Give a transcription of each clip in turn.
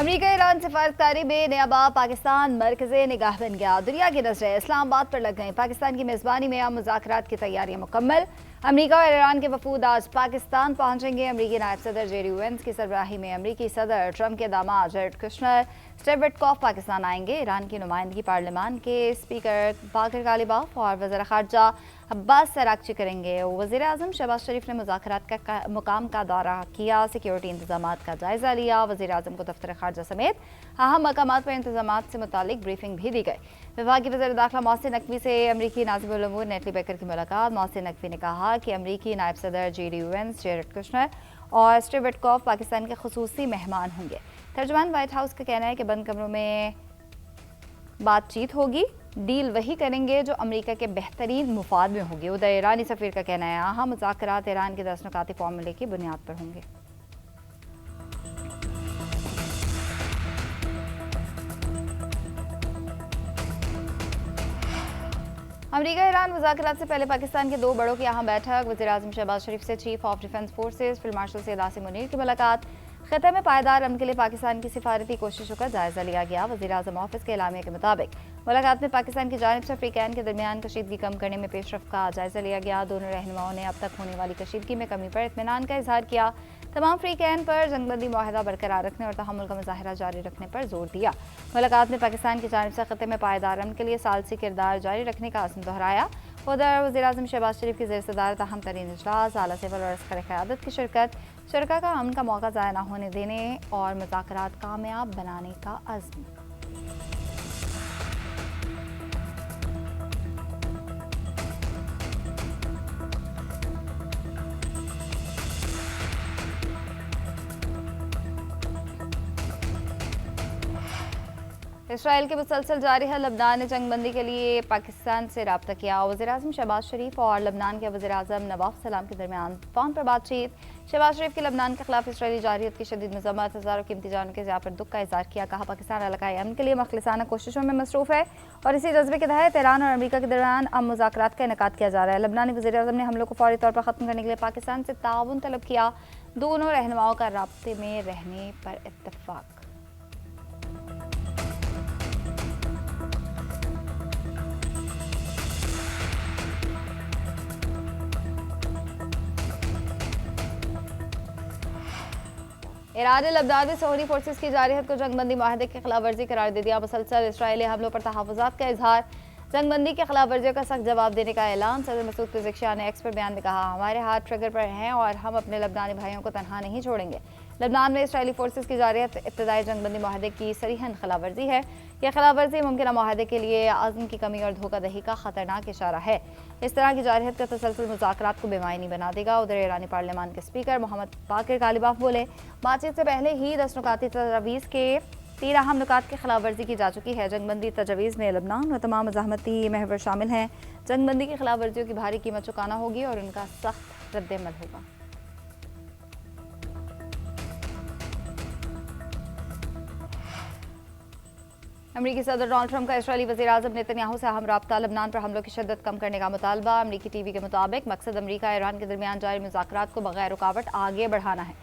America Iran सिफारतकारी में नया बाब पाकिस्तान मरकज़े निगाह बन गया। दुनिया की नजरें इस्लामाबाद पर लग गई। पाकिस्तान की मेज़बानी में अब मुज़ाकरात की तैयारियां मुकम्मल। अमेरिका और ईरान के वफूद आज पाकिस्तान पहुंचेंगे। अमेरिकी नायब सदर जेडी वेंस की सरबराही में अमेरिकी सदर ट्रंप के दामाद Jared Kushner, Steve Witkoff Pakistan आएंगे। ईरान की नुमाइंदगी पार्लियामान के स्पीकर बाकर गालिबाफ और वज़ीर ख़ारजा अब्बास अरागची करेंगे। वज़ीर आज़म शहबाज शरीफ ने मुज़ाकरात का मुकाम का दौरा किया, सिक्योरिटी इंतजाम का जायजा लिया। वज़ीर आज़म को दफ्तर ख़ारजा समेत अहम मकामात पर इंतजाम से मुतालिक ब्रीफिंग भी दी गई। विभाग की वज़ीर दाखिला मोहसिन नकवी से अमरीकी नाज़िमुल उमूर नेटली बेकर की मुलाकात। मोहसिन नकवी ने कहा कि अमरीकी नायब सदर जेडी वेंस, जैरेड कुशनर और स्टीव विटकॉफ पाकिस्तान के खुसूसी मेहमान होंगे। तर्जुमान व्हाइट हाउस का कहना है कि बंद कमरों में बातचीत होगी, डील वही करेंगे जो अमेरिका के बेहतरीन मुफाद में होगी। उधर ईरानी सफीर का कहना है अहम मुज़ाकरात ईरान के 10 नुकाती फॉर्मूले की बुनियाद पर होंगे। अमेरिका ईरान मुज़ाकरात से पहले पाकिस्तान के दो बड़ों की अहम बैठक। वज़ीर आज़म शहबाज शरीफ से chief of defence forces field marshal Syed Asim Munir की मुलाकात। खिते में पायदार अमन के लिए पाकिस्तान की सिफारती कोशिशों का जायजा लिया गया। वज़ीर आज़म ऑफिस के एलामिया के मुताबिक मुलाकात में पाकिस्तान की जानिब से अफ्रीकैन के दरमियान कशीदगी कम करने में पेशरफ का जायजा लिया गया। दोनों रहनुमाओं ने अब तक होने वाली कशीदगी में कमी पर इत्मीनान का इजहार किया। तमाम अफ्रीकैन पर जंगबंदी माहिदा बरकरार रखने और तहम्मुल का मुजाहरा जारी रखने पर जोर दिया। मुलाकात में पाकिस्तान की जानिब से खिते में पायदार अमन के लिए सालसी किरदार जारी रखने का अज़्म दोहराया। उधर वज़ीर आज़म शहबाज शरीफ की ज़ेर सदारत अहम तरीन इजलास, आला सिविल और अस्कर क़यादत की शिरकत, शुरका का अमन का मौका ज़ाया न होने देने और मुज़ाकरात कामयाब बनाने का अज़्म। इसराइल के मुसलसल जारी है लबनान ने जंगबंदी के लिए पाकिस्तान से रब्ता किया। वज़ीर आज़म शहबाज शरीफ और लबनान के वज़ीर आज़म नवाफ सलाम के दरमियान फ़ोन पर बातचीत। शहबाज शरीफ की लबनान के खिलाफ इसराइली जारहियत की शदीद मज़म्मत, हज़ारों कीमती जानों के ज़िया पर दुख का इज़हार किया। कहा पाकिस्तान इलाक़ाई अमन के लिए मुख़लिसाना कोशिशों में मसरूफ़ है और इसी जज्बे के तहत ईरान और अमेरिका के दरमियान अब मुज़ाकरात का इनेकाद किया जा रहा है। लबनानी वज़ीर आज़म ने हमलों को फौरी तौर पर ख़त्म करने के लिए पाकिस्तान से ताउन तलब किया। दोनों रहनुमाओं का राब्ते में रहने पर इत्तफ़ाक़। ईरान ने लबनान में सोहनी फोर्सेस की जारहियत को जंगबंदी माहिदे की खिलाफ वर्जी करार दे दिया। मुसलसल इसराइली हमलों पर तहफ़्फ़ुज़ात का इजहार, जंगबंदी की खिलाफ वर्जियों का सख्त जवाब देने का ऐलान। सदर मसूद पिज़ेशियान ने एक्स पर बयान में कहा हमारे हाथ ट्रिगर पर हैं और हम अपने लबनानी भाइयों को तनहा नहीं छोड़ेंगे। लबनान में इसराइली फोर्सेस की जारहियत इब्तदाई जंगबंदी माहिदे की सरीहन खिलाफ वर्जी है। यह खिलाफ वर्जी मुमकिन माहिदे के लिए आज़म की कमी और धोखादही का खतरनाक इशारा है। इस तरह की जारहियत का तसलसल मुज़ाकरात को बेमायनी बना देगा। उधर ईरानी पार्लियामान के स्पीकर मोहम्मद बाकर गालिबाफ बोले बातचीत से पहले ही 10 नुकाती तजावीज़ के 13 अहम नुकात की खिलाफ वर्जी की जा चुकी है। जंगबंदी तजावीज़ में लबनान और तमाम मज़ाहमती महवर शामिल हैं। जंगबंदी की खिलाफ वर्जियों की भारी कीमत चुकाना होगी और उनका सख्त रद्द-ए-अमल होगा। अमरीकी सदर डोनाल्ड ट्रंप का इसराइली वज़ीर आज़म नेतन्याहू से अहम राब्ता, लबनान पर हमलों की शिद्दत कम करने का मुतालबा। अमरीकी टीवी के मुताबिक मकसद अमरीका ईरान के दरमियान जारी मुज़ाकरात को बगैर रुकावट आगे बढ़ाना है।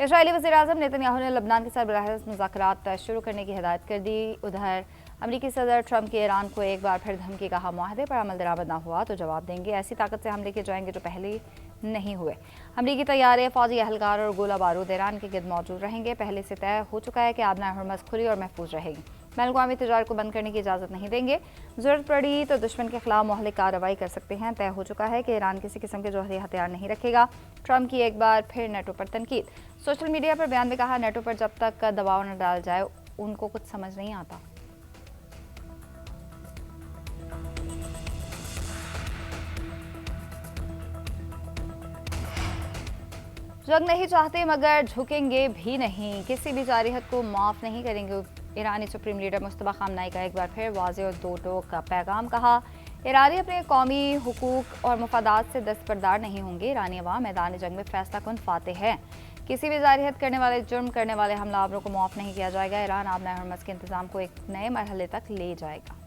इसराइली वज़ीर आज़म नेतन्याहू ने लबनान के साथ बराह मुज़ाकरात शुरू करने की हिदायत कर दी। उधर अमरीकी सदर ट्रंप की ईरान को एक बार फिर धमकी, कहा माहदे पर अमल दरामद न हुआ तो जवाब देंगे, ऐसी ताकत से हमले किए जाएंगे जो पहले नहीं हुए। अमरीकी तैयारे, फौजी एहलकार और गोला बारूद ईरान के गिर्द मौजूद रहेंगे। पहले से तय हो चुका है कि आबना हरमज़ खुली और महफूज रहेगी। बैनुल-अक़वामी तिजारत को बंद करने की इजाज़त नहीं देंगे। ज़रूरत पड़ी तो दुश्मन के खिलाफ मोहलिक कार्रवाई कर सकते हैं। तय हो चुका है कि ईरान किसी किस्म के जौहरी हथियार नहीं रखेगा। ट्रंप की एक बार फिर नेटो पर तनकीद। सोशल मीडिया पर बयान में कहा नेटो पर जब तक दबाव न डाल जाए उनको कुछ समझ नहीं आता। जंग नहीं चाहते मगर झुकेंगे भी नहीं, किसी भी जारहियत को माफ़ नहीं करेंगे। ईरानी सुप्रीम लीडर मुस्तफा ख़ामनाई का एक बार फिर वाज़ेह और दो टोक का पैगाम। कहा ईरानी अपने कौमी हुकूक और मफादात से दस्तबरदार नहीं होंगे। ईरानी अवाम मैदान जंग में फैसला कुन फातेह है। किसी भी जारहियत करने वाले, जुर्म करने वाले हमलावरों को माफ़ नहीं किया जाएगा। ईरान आबना हरमज़ के इंतज़ाम को एक नए मरहले तक ले जाएगा।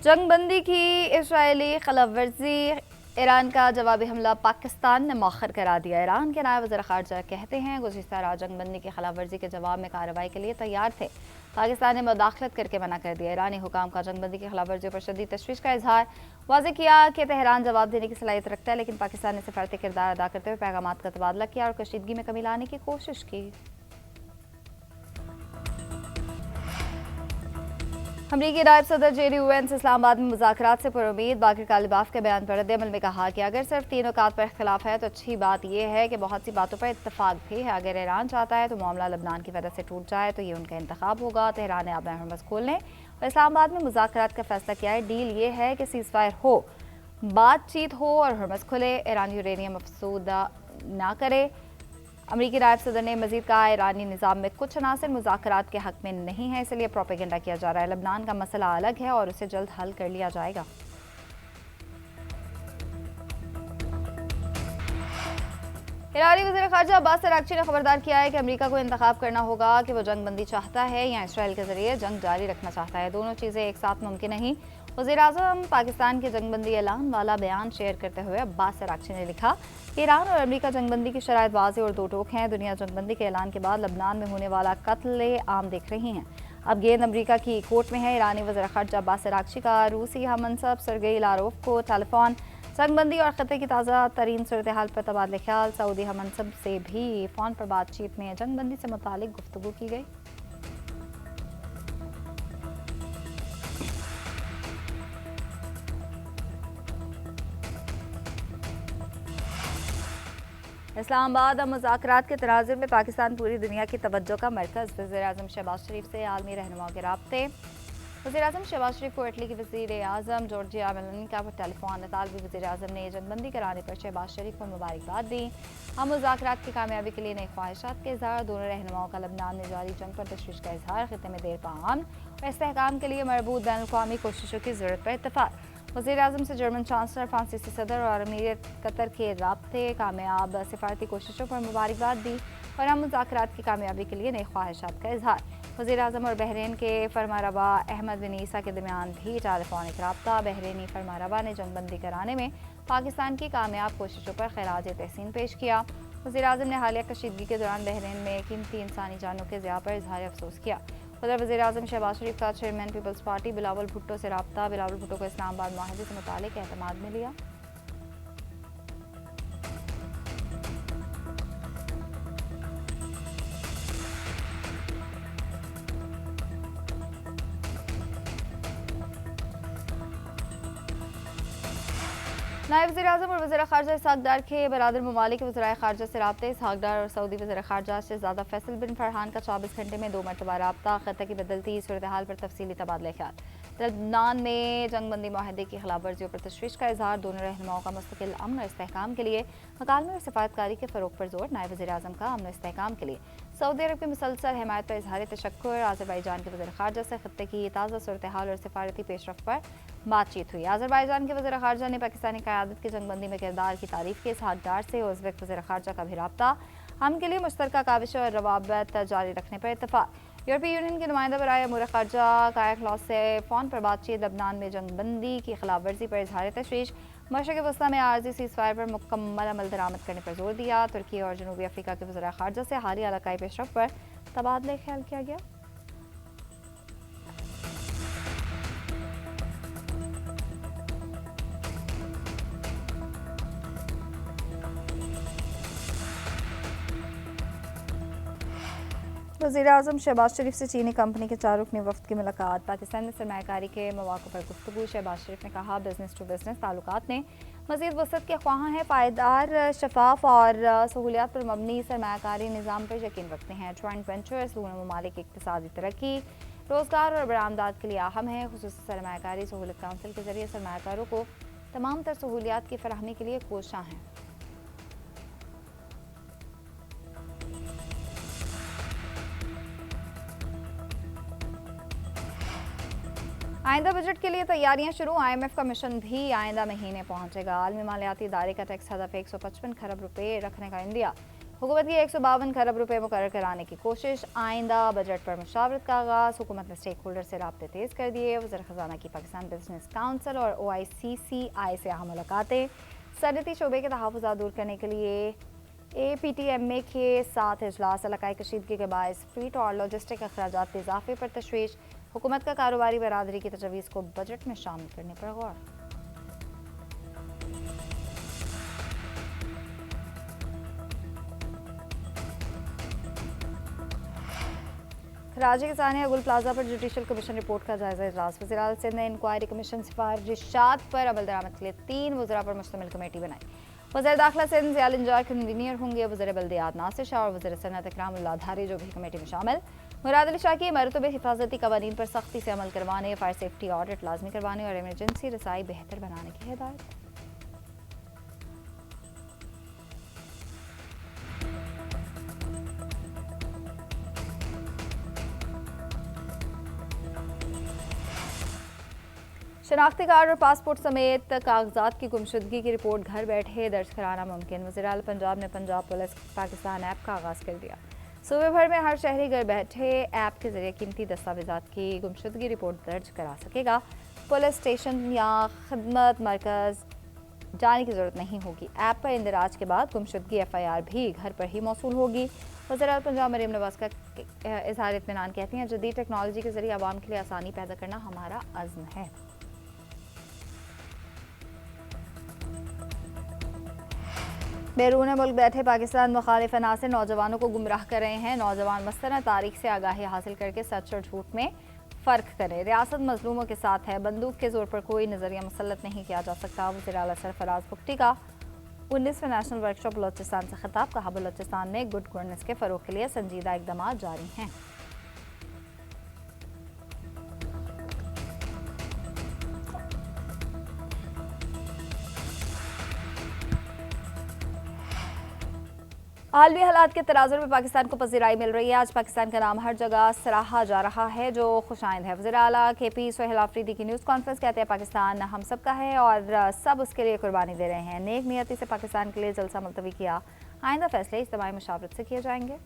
जंगबंदी की इसराइली खिलाफवर्जी ईरान का जवाबी हमला पाकिस्तान ने मौखर करा दिया। ईरान के नायब वज़ीर ख़ारजा कहते हैं गुज़िश्ता रात जंगबंदी की खिलाफ वर्जी के जवाब में कार्रवाई के लिए तैयार थे। पाकिस्तान ने मुदाखलत करके मना कर दिया। ईरानी हुकाम का जंगबंदी की खिलाफ वर्जियों पर शदीद तशवीश का इजहार। वाज़ेह किया कि तेहरान जवाब देने की सलाहियत रखता है, लेकिन पाकिस्तान ने सिफारती किरदार अदा करते हुए पैगामात का तबादला किया और कशीदगी में कमी लाने की कोशिश की। अमरीकी नायब सदर जेरी वेंस इस्लामाबाद में मुज़ाकरात से पुरुमीद। बाकर कालिबाफ के बयान पर रद्द-ए-अमल में कहा कि अगर सिर्फ 3 नुकात पर इख्तिलाफ है तो अच्छी बात यह है कि बहुत सी बातों पर इत्तफाक भी है। अगर ईरान चाहता है तो मामला लबनान की वजह से टूट जाए तो ये उनका इंतखाब होगा। तेहरान ने आब हरमस खोलने और इस्लामाबाद में मुज़ाकरात का फैसला किया है। डील ये है कि सीज़ फायर हो, बातचीत हो और हरमस खुले। ईरान यूरेनियम अफसूदा ना करे। अमरीकी नायब सदर ने मजीद कहा ईरानी निज़ाम में कुछ अनासर मुज़ाकरात के हक में नहीं है, इसलिए प्रोपेगेंडा किया जा रहा है। लबनान का मसला अलग है और उसे जल्द हल कर लिया जाएगा। ईरानी वज़ीर ख़ारजा अब्बास अराग़ची ने खबरदार किया है कि अमरीका को इंतखाब करना होगा कि वो जंग बंदी चाहता है या इसराइल के जरिए जंग जारी रखना चाहता है। दोनों चीज़ें एक साथ मुमकिन नहीं। वज़ीर-ए-आज़म पाकिस्तान के जंगबंदी ऐलान वाला बयान शेयर करते हुए अब्बास अराग़ची ने लिखा कि ईरान और अमरीका जंगबंदी की शराइत वाज़ेह और दो टोक हैं। दुनिया जंगबंदी के ऐलान के बाद लबनान में होने वाला कत्ल आम देख रही हैं। अब गेंद अमरीका की कोर्ट में है। ईरानी वज़ीर ख़ारजा अब्बास अराग़ची का रूसी हममनसब सरगेई लारोव को टेलीफोन जंगबंदी और ख़त्े की ताज़ा तरीन सूरत हाल पर तबादले ख्याल। सऊदी हममनसब से भी फ़ोन पर बातचीत में जंगबंदी से मुतालिक गुफ्तगू की गई। इस्लामाबाद और मुज़ाकरात के तनाज़ुर में पाकिस्तान पूरी दुनिया की तवज्जो का मरकज़। वज़ीर-ए-आज़म शहबाज शरीफ से आलमी रहनुमाओं के राब्ते। वज़ीर-ए-आज़म शहबाज शरीफ को इटली की वज़ीर-ए-आज़म जॉर्जिया मेलोनी का टेलीफोन। इतालवी वज़ीर-ए-आज़म ने जंगबंदी कराने पर शहबाज शरीफ को मुबारकबाद दी। हम मुज़ाकरात की कामयाबी के लिए नई ख्वाहिशात के इज़हार। दोनों रहनुमाओं का लबनान में जारी जंग पर तशवीश का इज़हार। ख़ित्ते में देर पाअमन और इस्तेहकाम के लिए मरबूत बैनुल-अक़वामी कोशिशों की ज़रूरत पर इत्तफ़ाक़। वज़ीर-ए-आज़म से जर्मन चांसलर, फ्रांसीसी सदर और अमीर कतर के राब्ते कामयाब सिफारती कोशिशों पर मुबारकबाद दी और हम मुज़ाकरात की कामयाबी के लिए नई ख्वाहिशात का इज़हार। वज़ीर-ए-आज़म और बहरीन के फरमारवा अहमद बिन ईसा के दरमियान भी टेलीफोनिक राब्ता। बहरीनी फरमारवा ने जंगबंदी कराने में पाकिस्तान की कामयाब कोशिशों पर खिराज तहसीन पेश किया। वज़ीर-ए-आज़म ने हालिया कशीदगी के दौरान बहरीन में कीमती इंसानी जानों के ज़िया पर इज़हार अफसोस किया। उधर वज़ीर-ए-आज़म शहबाज शरीफ का chairman people's party Bilawal Bhutto से राब्ता। बिलावल भुट्टो को इस्लामाबाद माहदे से मुतालिक एतमाद में लिया। नायब वज़ीर-ए-आज़म और वज़ीर ख़ारजा इसहाक़ डार के बरादर ममालिक के वज़राए ख़ारजा से राब्ते। इसहाक़ डार और सऊदी वज़ीर ख़ारजा शहज़ादा फैसल बिन फरहान का 24 घंटे में 2 मरतबा राब्ता। ख़त्े की बदलती सूरत हाल पर तफसीली तबादला ख्याल। लबनान में जंगबंदी माहदे की खिलाफ वर्जियों पर तशवीश का इज़हार। दोनों रहनुमाओं का मुस्तकिल अमन और इस्तेहकाम के लिए मकालमे और सिफारतकारी के फ़रोग़ पर जोर। नायब वज़ीर-ए-आज़म का अमन और इस्तेहकाम के लिए सऊदी अरब की मुसलसल हिमायत पर इज़हार तशक्कुर। आज़रबाईजान के वज़ीर ख़ारजा से ख़त्े की ताज़ा सूरत हाल और सिफारती पेशरफ़ पर बातचीत हुई। आज़रबाईजान के वज़ीर ख़ारजा ने पाकिस्तानी क़यादत की जंगबंदी में किरदार की तारीफ़ की। इसहाक़ डार से उज़्बेक वज़ीर ख़ारजा का भी राब्ता। हम के लिए मुश्तरका काविशें और रवाबत जारी रखने पर इत्तफ़ाक़। यूरोपीय यूनियन के नुमाइंदा बराए अमूर ख़ारजा काया क्लॉस से फ़ोन पर बातचीत। लबनान में जंगबंदी की खिलाफ वर्जी पर इज़हार तशवीश। मशरिक़ वस्ता में आर्ज़ी सीज़ फायर पर मुकम्मल अमल दरामद करने पर जोर दिया। तुर्की और जनूबी अफ्रीका के वज़ीर ख़ारजा से हालिया इलाक़ाई पेशरफ़ पर तबादले ख्याल किया गया। वज़ीर-ए-आज़म शहबाज शरीफ से चीनी कंपनी के 4 रुकनी वफ़द की मुलाकात। पाकिस्तान में सरमायाकारी के मौक़ों पर गुफ्तगू। शहबाज शरीफ ने कहा बिज़नेस टू बिज़नेस ताल्लुकात ने मज़ीद वसअत के ख्वाह हैं। पायदार, शफ़ाफ़ और सहूलियात पर मबनी सरमायाकारी निज़ाम पर यकीन रखते हैं। जॉइंट वेंचर्स दोनों ममालिक की इक़्तिसादी तरक्की, रोज़गार और बरामदात के लिए अहम है। ख़ुसूसी सरमायाकारी सहूलत काउंसिल के ज़रिए सरमायाकारों को तमाम तर सहूलियात की फ़राहमी के लिए कोशां हैं। आइंदा बजट के लिए तैयारियां शुरू। IMF का मिशन भी आइंदा महीने पहुंचेगा। आलमी मालियाती इदारे का टैक्स हदफ 155 खरब रुपए रखने का इंदिया। हुकूमत की 152 खरब रुपए मुकर्रर कराने की कोशिश। आइंदा बजट पर मुशावरत का आगाज़। हुकूमत ने स्टेक होल्डर से राब्ते तेज़ कर दिए। वज़ीर ख़ज़ाना की पाकिस्तान बिजनेस काउंसिल और OICCI से अहम मुलाकातें। सनती शोबे के तहफ़्फ़ुज़ात दूर करने के लिए APTMA के साथ इजलास, इलाकाई कशीदगी के बायस फ्रीट और लॉजिस्टिक अखराजात के इजाफे पर तशवीश, हुकूमत का कारोबारी बरादरी की तजवीज़ को बजट में शामिल करने पर गौर। राजी किसानिया गुल प्लाजा पर जुडिशल कमीशन रिपोर्ट का जायजा इजलास। वज़ीर-ए-आला सिंध ने इंक्वायरी कमीशन सिफारिशात पर अमल दरामद के लिए 3 वज़रा पर मुश्तमिल कमेटी बनाई। वज़ीर दाखिला सिंध ज़ियाल इंजार कन्वीनियर होंगे। वज़ीर बल्दियात नासिर शाह और वज़ीर सनअत इकरामुल्लाह धारी जो भी कमेटी में शामिल। मुराद अली शाह की मरतबे हिफाजती कवानीन पर सख्ती से अमल करवाने, फायर सेफ्टी ऑडिट लाजमी करवाने और इमरजेंसी रसाई बेहतर बनाने की हिदायत। शनाख्ती कार्ड और पासपोर्ट समेत कागजात की गुमशुदगी की रिपोर्ट घर बैठे दर्ज कराना मुमकिन। वज़ीर-ए-आला पंजाब ने पंजाब पुलिस पाकिस्तान ऐप का आगाज़ कर दिया। सूबे भर में हर शहरी घर बैठे ऐप के जरिए कीमती दस्तावेजात की गुमशुदगी रिपोर्ट दर्ज करा सकेगा। पुलिस स्टेशन या खिदमत मरकज़ जाने की ज़रूरत नहीं होगी। ऐप पर इंदराज के बाद गुमशुदगी FIR भी घर पर ही मौसूल होगी। वज़ीर-ए-आला पंजाब मरीम नवाज़ का इज़हार इत्मीनान कहती हैं, जदीद टेक्नोलॉजी के जरिए आवाम के लिए आसानी पैदा करना हमारा अज़्म है। बैरून मुल्क बैठे पाकिस्तान मुखालिफ अनासिर नौजवानों को गुमराह कर रहे हैं। नौजवान मस्तनद तारीख से आगाही हासिल करके सच और झूठ में फ़र्क करें। रियासत मजलूमों के साथ है, बंदूक के जोर पर कोई नज़रिया मुसल्लत नहीं किया जा सकता। वज़ीर-ए-आला सरफराज बुख्ती का 19वें नेशनल वर्कशॉप बलोचिस्तान से खिताब। कहा, बलोचिस्तान में गुड गवर्नेंस के फ़रोग के लिए संजीदा इक़दाम जारी हैं। आलमी हालात के तनाज़ुर में पाकिस्तान को पज़ीराई मिल रही है। आज पाकिस्तान का नाम हर जगह सराहा जा रहा है, जो खुशाइंद है। वज़ीर-ए-आला KP सोहेल आफरीदी की न्यूज़ कॉन्फ्रेंस कहते हैं, पाकिस्तान हम सब का है और सब उसके लिए कुर्बानी दे रहे हैं। नेक नियति से पाकिस्तान के लिए जलसा मुलतवी किया। आइंदा फैसले इज्तिमाई मुशावरत से किए जाएंगे।